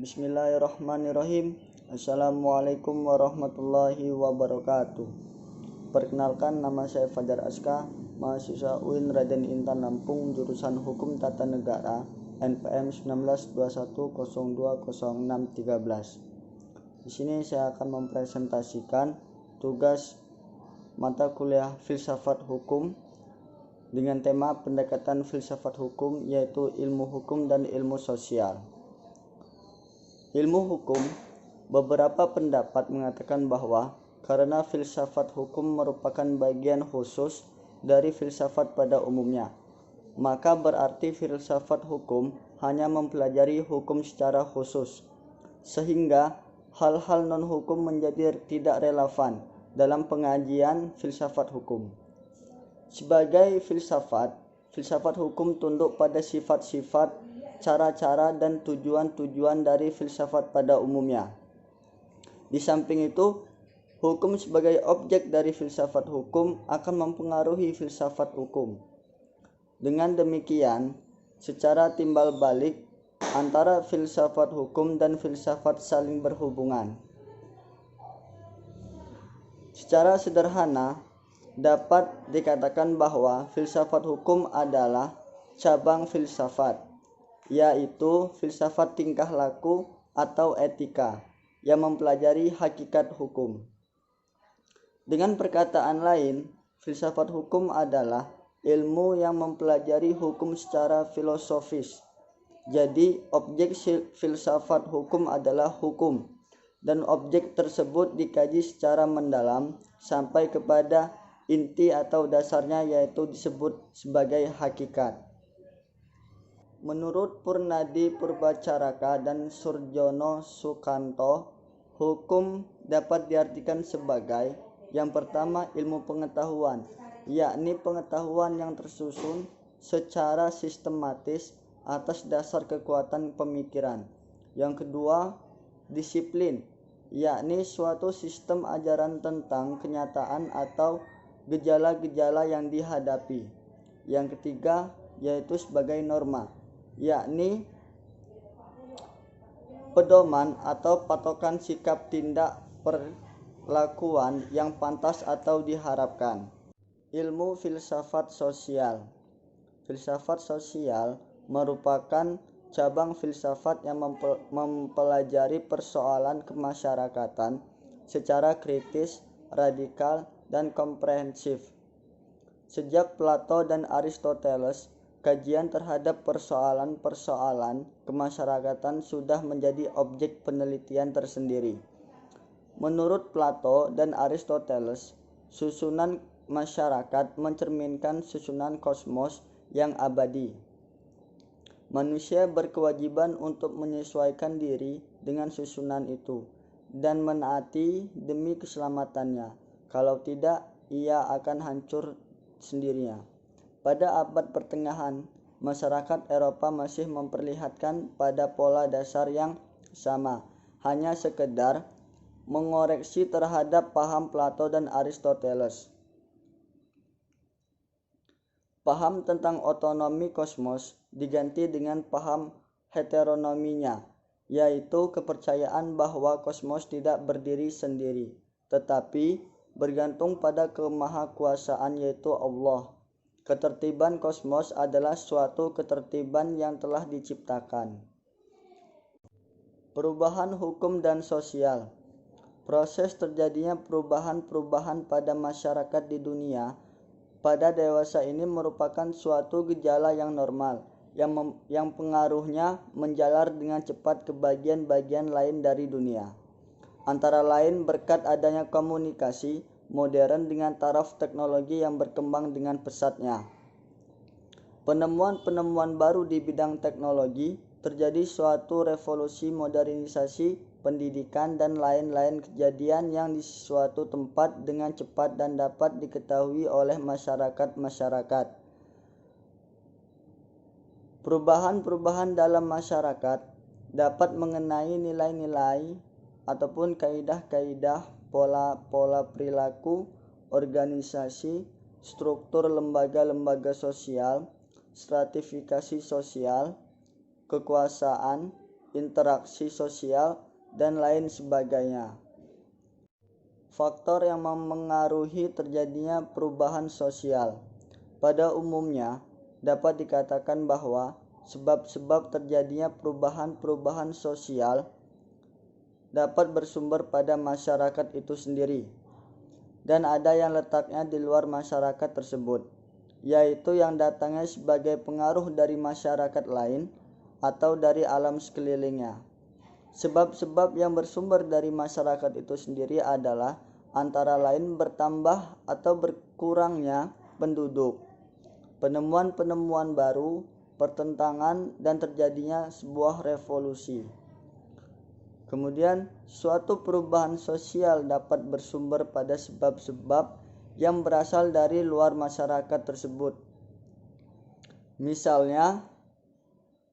Bismillahirrahmanirrahim. Assalamualaikum warahmatullahi wabarakatuh. Perkenalkan, nama saya Fajar Aska, mahasiswa UIN Raden Intan Lampung, jurusan Hukum Tata Negara, NPM 1921020613. Di sini saya akan mempresentasikan tugas mata kuliah Filsafat Hukum dengan tema pendekatan filsafat hukum, yaitu ilmu hukum dan ilmu sosial. Ilmu hukum, beberapa pendapat mengatakan bahwa karena filsafat hukum merupakan bagian khusus dari filsafat pada umumnya, maka berarti filsafat hukum hanya mempelajari hukum secara khusus, sehingga hal-hal non-hukum menjadi tidak relevan dalam pengajian filsafat hukum. Sebagai filsafat hukum tunduk pada sifat-sifat, cara-cara, dan tujuan-tujuan dari filsafat pada umumnya. Di samping itu, hukum sebagai objek dari filsafat hukum akan mempengaruhi filsafat hukum. Dengan demikian, secara timbal balik antara filsafat hukum dan filsafat saling berhubungan. Secara sederhana, dapat dikatakan bahwa filsafat hukum adalah cabang filsafat, yaitu filsafat tingkah laku atau etika yang mempelajari hakikat hukum. Dengan perkataan lain, filsafat hukum adalah ilmu yang mempelajari hukum secara filosofis. Jadi, objek filsafat hukum adalah hukum, dan objek tersebut dikaji secara mendalam sampai kepada inti atau dasarnya, yaitu disebut sebagai hakikat. Menurut Purnadi Purbacaraka dan Surjono Sukanto, hukum dapat diartikan sebagai yang pertama, ilmu pengetahuan, yakni pengetahuan yang tersusun secara sistematis atas dasar kekuatan pemikiran. Yang kedua, disiplin, yakni suatu sistem ajaran tentang kenyataan atau gejala-gejala yang dihadapi. Yang ketiga, yaitu sebagai norma, yakni pedoman atau patokan sikap tindak perlakuan yang pantas atau diharapkan. Ilmu filsafat sosial. Filsafat sosial merupakan cabang filsafat yang mempelajari persoalan kemasyarakatan secara kritis, radikal, dan komprehensif. Sejak Plato dan Aristoteles, kajian terhadap persoalan-persoalan kemasyarakatan sudah menjadi objek penelitian tersendiri. Menurut Plato dan Aristoteles, susunan masyarakat mencerminkan susunan kosmos yang abadi. Manusia berkewajiban untuk menyesuaikan diri dengan susunan itu dan menaati demi keselamatannya. Kalau tidak, ia akan hancur sendirinya. Pada abad pertengahan, masyarakat Eropa masih memperlihatkan pada pola dasar yang sama, hanya sekedar mengoreksi terhadap paham Plato dan Aristoteles. Paham tentang otonomi kosmos diganti dengan paham heteronominya, yaitu kepercayaan bahwa kosmos tidak berdiri sendiri, tetapi bergantung pada kemahakuasaan, yaitu Allah. Ketertiban kosmos adalah suatu ketertiban yang telah diciptakan. Perubahan hukum dan sosial. Proses terjadinya perubahan-perubahan pada masyarakat di dunia pada dewasa ini merupakan suatu gejala yang normal, yang pengaruhnya menjalar dengan cepat ke bagian-bagian lain dari dunia. Antara lain berkat adanya komunikasi modern dengan taraf teknologi yang berkembang dengan pesatnya. Penemuan-penemuan baru di bidang teknologi, terjadi suatu revolusi modernisasi pendidikan dan lain-lain kejadian yang di suatu tempat dengan cepat dan dapat diketahui oleh masyarakat. Perubahan-perubahan dalam masyarakat dapat mengenai nilai-nilai ataupun kaidah-kaidah, pola-pola perilaku, organisasi, struktur lembaga-lembaga sosial, stratifikasi sosial, kekuasaan, interaksi sosial, dan lain sebagainya. Faktor yang memengaruhi terjadinya perubahan sosial. Pada umumnya, dapat dikatakan bahwa sebab-sebab terjadinya perubahan-perubahan sosial dapat bersumber pada masyarakat itu sendiri, dan ada yang letaknya di luar masyarakat tersebut, yaitu yang datangnya sebagai pengaruh dari masyarakat lain atau dari alam sekelilingnya. Sebab-sebab yang bersumber dari masyarakat itu sendiri adalah antara lain bertambah atau berkurangnya penduduk, penemuan-penemuan baru, pertentangan, dan terjadinya sebuah revolusi. Kemudian, suatu perubahan sosial dapat bersumber pada sebab-sebab yang berasal dari luar masyarakat tersebut. Misalnya,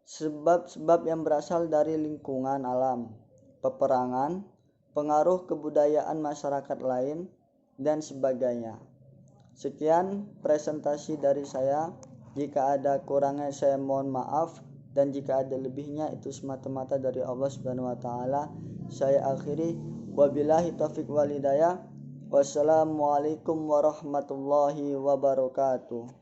sebab-sebab yang berasal dari lingkungan alam, peperangan, pengaruh kebudayaan masyarakat lain, dan sebagainya. Sekian presentasi dari saya. Jika ada kurangnya saya mohon maaf, dan jika ada lebihnya itu semata-mata dari Allah Subhanahu wa taala. Saya akhiri, wabillahi taufiq wal hidayah. Wassalamualaikum warahmatullahi wabarakatuh.